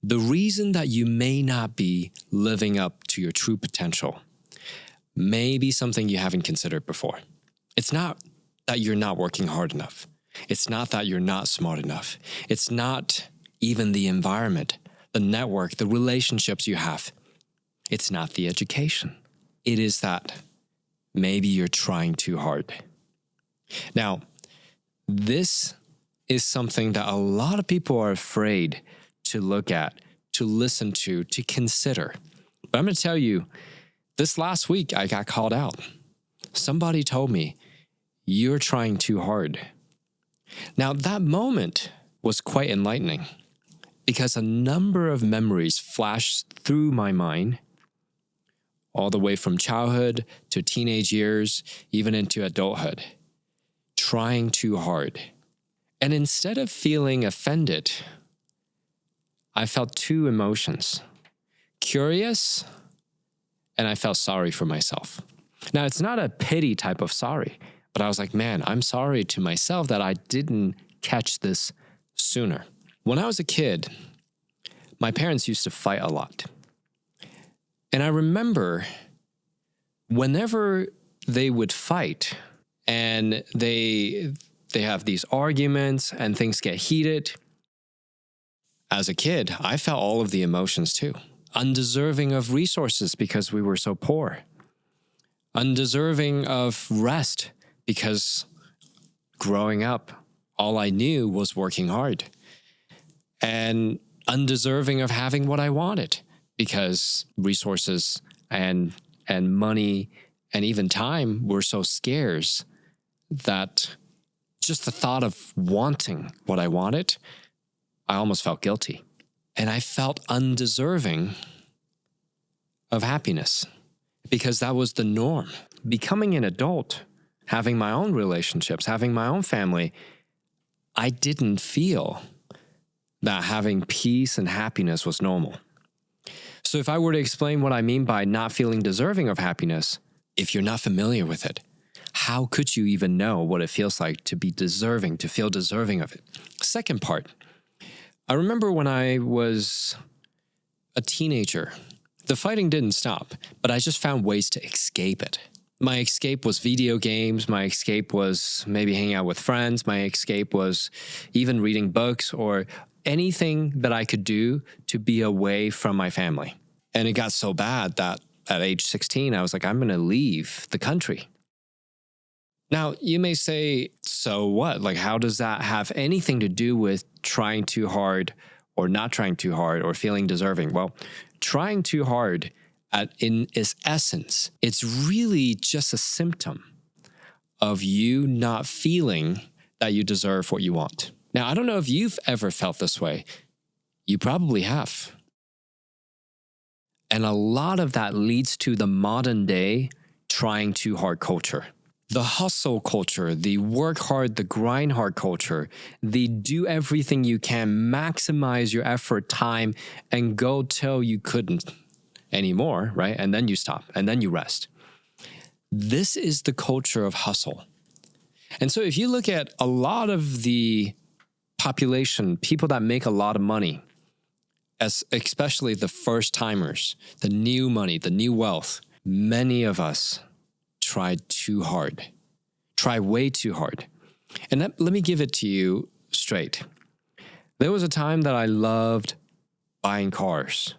The reason that you may not be living up to your true potential may be something you haven't considered before. It's not that you're not working hard enough. It's not that you're not smart enough. It's not even the environment, the network, the relationships you have. It's not the education. It is that maybe you're trying too hard. Now, this is something that a lot of people are afraid to look at, to listen to consider. But I'm going to tell you, this last week I got called out. Somebody told me, "You're trying too hard." Now, that moment was quite enlightening because a number of memories flashed through my mind, all the way from childhood to teenage years, even into adulthood. Trying too hard. And instead of feeling offended, I felt two emotions. Curious, and I felt sorry for myself. Now, it's not a pity type of sorry, but I was like, man, I'm sorry to myself that I didn't catch this sooner. When I was a kid, my parents used to fight a lot. And I remember whenever they would fight and they have these arguments and things get heated, as a kid, I felt all of the emotions too. Undeserving of resources because we were so poor. Undeserving of rest because growing up, all I knew was working hard. And undeserving of having what I wanted because resources and money and even time were so scarce that just the thought of wanting what I wanted, I almost felt guilty. And I felt undeserving of happiness because that was the norm. Becoming an adult, having my own relationships, having my own family, I didn't feel that having peace and happiness was normal. So if I were to explain what I mean by not feeling deserving of happiness, if you're not familiar with it, how could you even know what it feels like to be deserving, to feel deserving of it? Second part, I remember when I was a teenager, the fighting didn't stop, but I just found ways to escape it. My escape was video games. My escape was maybe hanging out with friends. My escape was even reading books or anything that I could do to be away from my family. And it got so bad that at age 16, I was like, I'm going to leave the country. Now, you may say, so what? Like, how does that have anything to do with trying too hard or not trying too hard or feeling deserving? Well, trying too hard in its essence, it's really just a symptom of you not feeling that you deserve what you want. Now, I don't know if you've ever felt this way. You probably have. And a lot of that leads to the modern day trying too hard culture. The hustle culture, the work hard, the grind hard culture, the do everything you can, maximize your effort, time, and go till you couldn't anymore, right? And then you stop, and then you rest. This is the culture of hustle. And so if you look at a lot of the population, people that make a lot of money, as especially the first timers, the new money, the new wealth, many of us try too hard, try way too hard. And let me give it to you straight. There was a time that I loved buying cars.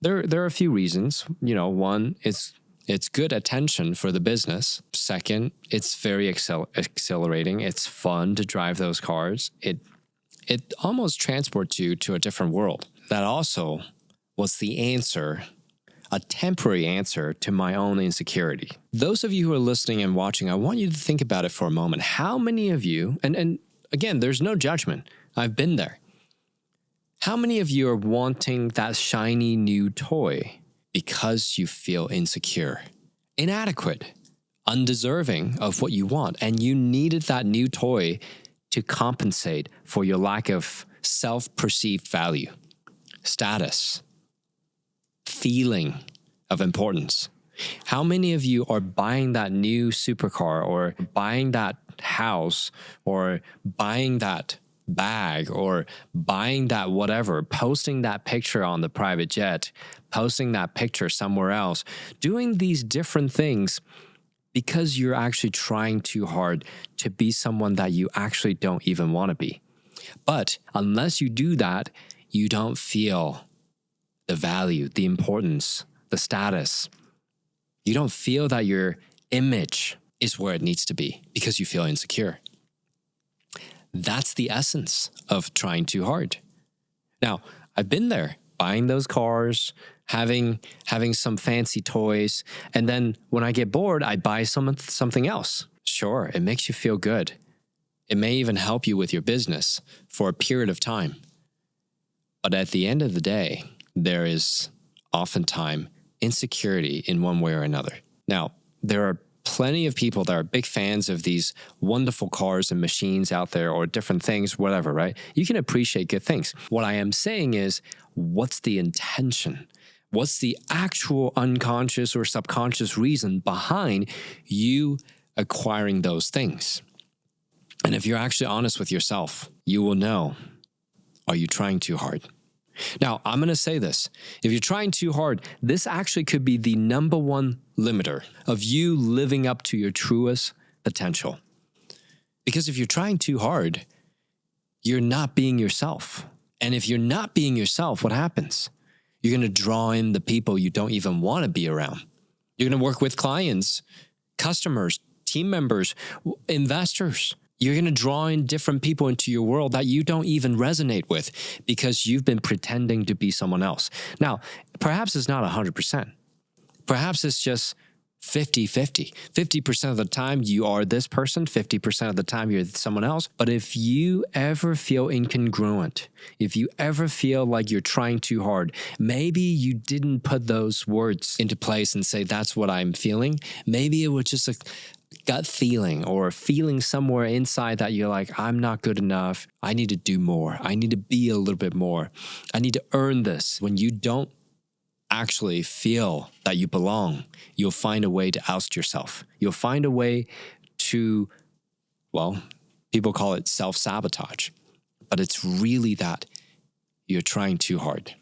There are a few reasons. One, it's good attention for the business. Second, it's very exhilarating. It's fun to drive those cars. It almost transports you to a different world. That also was the answer, a temporary answer to my own insecurity. Those of you who are listening and watching, I want you to think about it for a moment. How many of you, and again, there's no judgment. I've been there. How many of you are wanting that shiny new toy because you feel insecure, inadequate, undeserving of what you want, and you needed that new toy to compensate for your lack of self-perceived value, status, feeling of importance? How many of you are buying that new supercar or buying that house or buying that bag or buying that whatever, posting that picture on the private jet, posting that picture somewhere else, doing these different things because you're actually trying too hard to be someone that you actually don't even want to be. But unless you do that, you don't feel the value, the importance, the status. You don't feel that your image is where it needs to be because you feel insecure. That's the essence of trying too hard. Now, I've been there, buying those cars, having some fancy toys, and then when I get bored, I buy something else. Sure, it makes you feel good. It may even help you with your business for a period of time. But at the end of the day, there is oftentimes insecurity in one way or another. Now, there are plenty of people that are big fans of these wonderful cars and machines out there or different things, whatever, right? You can appreciate good things. What I am saying is, what's the intention? What's the actual unconscious or subconscious reason behind you acquiring those things? And if you're actually honest with yourself, you will know, are you trying too hard? Now, I'm going to say this. If you're trying too hard, this actually could be the number one limiter of you living up to your truest potential. Because if you're trying too hard, you're not being yourself. And if you're not being yourself, what happens? You're going to draw in the people you don't even want to be around. You're going to work with clients, customers, team members, investors. You're going to draw in different people into your world that you don't even resonate with because you've been pretending to be someone else. Now, perhaps it's not 100%. Perhaps it's just 50-50. 50% of the time you are this person, 50% of the time you're someone else. But if you ever feel incongruent, if you ever feel like you're trying too hard, maybe you didn't put those words into place and say, that's what I'm feeling. Maybe it was just a gut feeling or a feeling somewhere inside that you're like, I'm not good enough. I need to do more. I need to be a little bit more. I need to earn this. When you don't actually feel that you belong, you'll find a way to oust yourself. You'll find a way to, well, people call it self-sabotage, but it's really that you're trying too hard.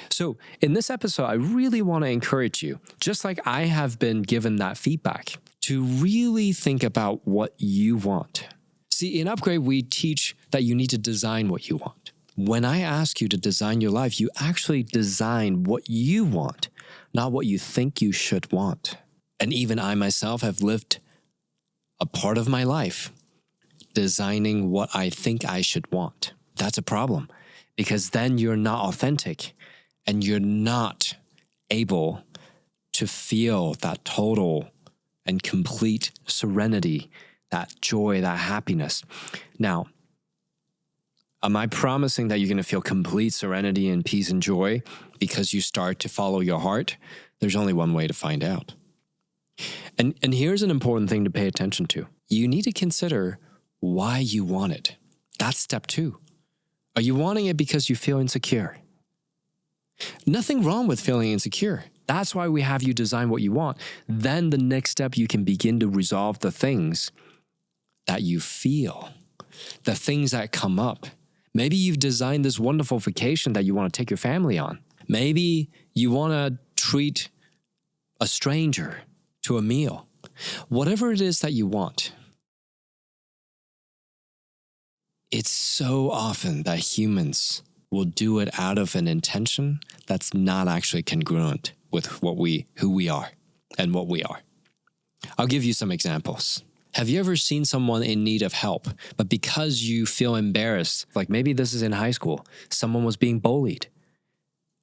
So in this episode, I really want to encourage you, just like I have been given that feedback, to really think about what you want. See, in Upgrade, we teach that you need to design what you want. When I ask you to design your life, you actually design what you want, not what you think you should want. And even I myself have lived a part of my life designing what I think I should want. That's a problem because then you're not authentic and you're not able to feel that total and complete serenity, that joy, that happiness. Now, am I promising that you're going to feel complete serenity and peace and joy because you start to follow your heart? There's only one way to find out. And here's an important thing to pay attention to. You need to consider why you want it. That's step 2. Are you wanting it because you feel insecure? Nothing wrong with feeling insecure. That's why we have you design what you want. Then the next step, you can begin to resolve the things that you feel, the things that come up. Maybe you've designed this wonderful vacation that you want to take your family on. Maybe you want to treat a stranger to a meal. Whatever it is that you want. It's so often that humans will do it out of an intention that's not actually congruent with who we are and what we are. I'll give you some examples. Have you ever seen someone in need of help, but because you feel embarrassed, like maybe this is in high school, someone was being bullied,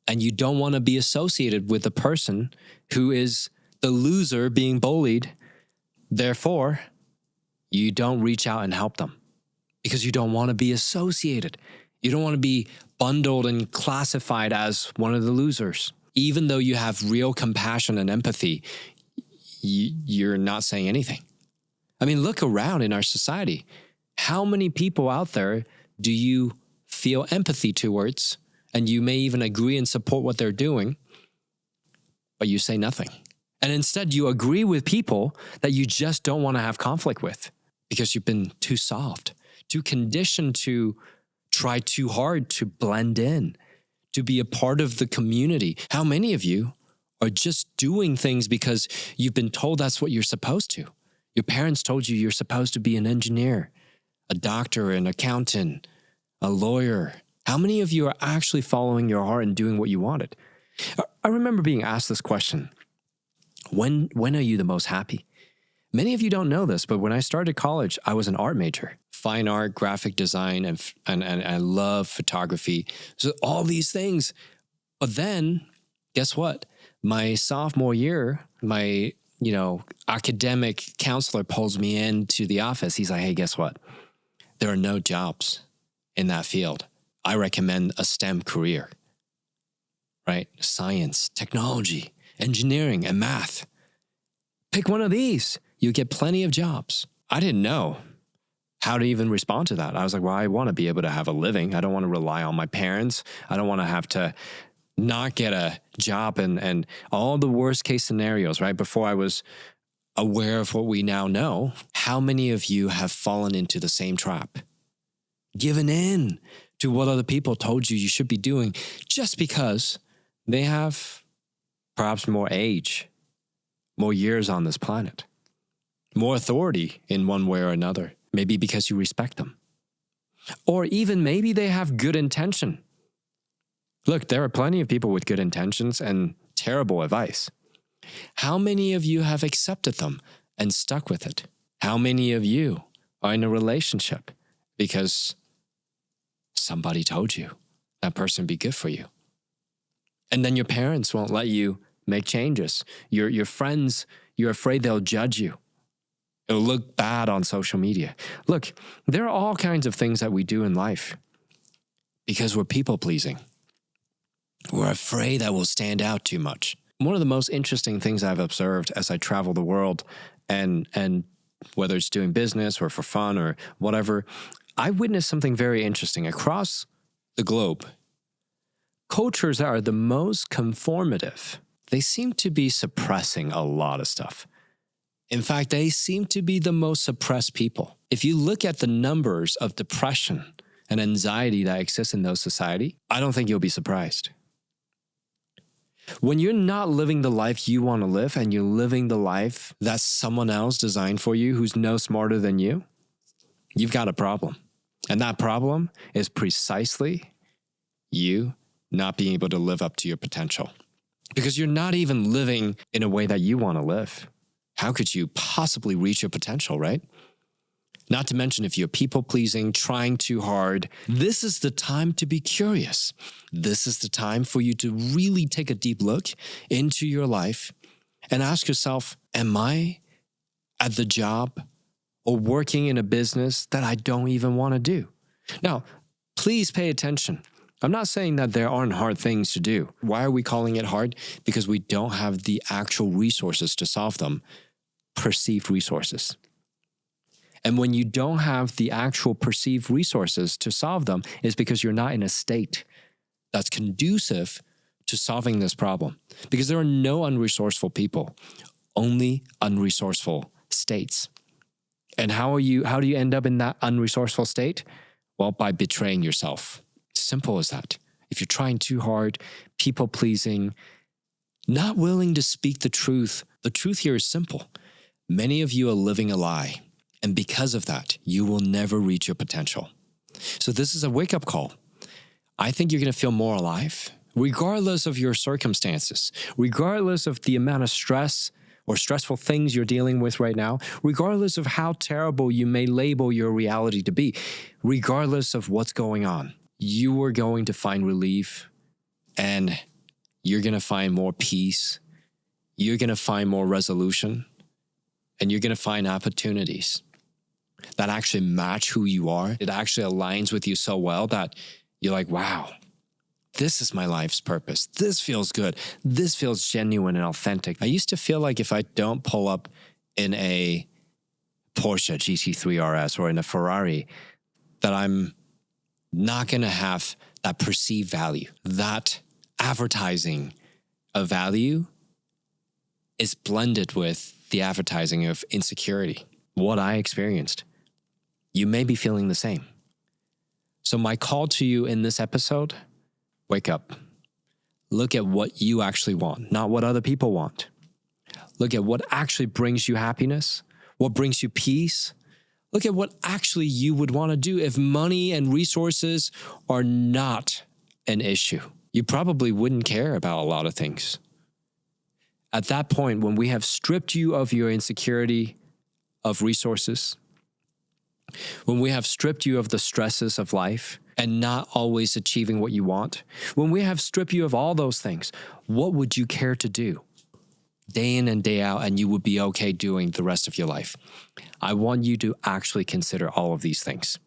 and you don't want to be associated with the person who is the loser being bullied, therefore, you don't reach out and help them because you don't want to be associated. You don't want to be bundled and classified as one of the losers. Even though you have real compassion and empathy, you're not saying anything. I mean, look around in our society. How many people out there do you feel empathy towards, and you may even agree and support what they're doing, but you say nothing? And instead, you agree with people that you just don't want to have conflict with because you've been too soft, too conditioned to try too hard to blend in, to be a part of the community. How many of you are just doing things because you've been told that's what you're supposed to? Your parents told you you're supposed to be an engineer, a doctor, an accountant, a lawyer. How many of you are actually following your heart and doing what you wanted? I remember being asked this question. When are you the most happy? Many of you don't know this, but when I started college, I was an art major, fine art, graphic design, and I love photography. So all these things. But then, guess what? My sophomore year, my academic counselor pulls me into the office. He's like, hey, guess what? There are no jobs in that field. I recommend a STEM career, right? Science, technology, engineering, and math. Pick one of these. You get plenty of jobs. I didn't know how to even respond to that. I was like, well, I want to be able to have a living. I don't want to rely on my parents. I don't want to have to not get a job and all the worst case scenarios, right? Before I was aware of what we now know, how many of you have fallen into the same trap? Given in to what other people told you should be doing just because they have perhaps more age, more years on this planet, more authority in one way or another, maybe because you respect them. Or even maybe they have good intention. Look, there are plenty of people with good intentions and terrible advice. How many of you have accepted them and stuck with it? How many of you are in a relationship because somebody told you that person would be good for you? And then your parents won't let you make changes. Your friends, you're afraid they'll judge you. It'll look bad on social media. Look, there are all kinds of things that we do in life because we're people-pleasing. We're afraid that we'll stand out too much. One of the most interesting things I've observed as I travel the world and whether it's doing business or for fun or whatever, I witnessed something very interesting. Across the globe, cultures that are the most conformative, they seem to be suppressing a lot of stuff. In fact, they seem to be the most suppressed people. If you look at the numbers of depression and anxiety that exists in those societies, I don't think you'll be surprised. When you're not living the life you want to live and you're living the life that someone else designed for you who's no smarter than you, you've got a problem. And that problem is precisely you not being able to live up to your potential. Because you're not even living in a way that you want to live. How could you possibly reach your potential, right? Not to mention if you're people-pleasing, trying too hard, this is the time to be curious. This is the time for you to really take a deep look into your life and ask yourself, am I at the job or working in a business that I don't even want to do? Now, please pay attention. I'm not saying that there aren't hard things to do. Why are we calling it hard? Because we don't have the actual resources to solve them, perceived resources. And when you don't have the actual perceived resources to solve them, it's because you're not in a state that's conducive to solving this problem. Because there are no unresourceful people, only unresourceful states. And how do you end up in that unresourceful state? Well, by betraying yourself. Simple as that. If you're trying too hard, people-pleasing, not willing to speak the truth here is simple. Many of you are living a lie. And because of that, you will never reach your potential. So this is a wake-up call. I think you're going to feel more alive, regardless of your circumstances, regardless of the amount of stress or stressful things you're dealing with right now, regardless of how terrible you may label your reality to be, regardless of what's going on, you are going to find relief and you're going to find more peace. You're going to find more resolution and you're going to find opportunities that actually match who you are. It actually aligns with you so well that you're like, wow, this is my life's purpose. This feels good. This feels genuine and authentic. I used to feel like if I don't pull up in a Porsche GT3 RS or in a Ferrari, that I'm not going to have that perceived value. That advertising of value is blended with the advertising of insecurity. What I experienced. You may be feeling the same. So my call to you in this episode, wake up. Look at what you actually want, not what other people want. Look at what actually brings you happiness, what brings you peace. Look at what actually you would want to do if money and resources are not an issue. You probably wouldn't care about a lot of things. At that point, when we have stripped you of your insecurity of resources, when we have stripped you of the stresses of life and not always achieving what you want, when we have stripped you of all those things, what would you care to do day in and day out and you would be okay doing the rest of your life? I want you to actually consider all of these things.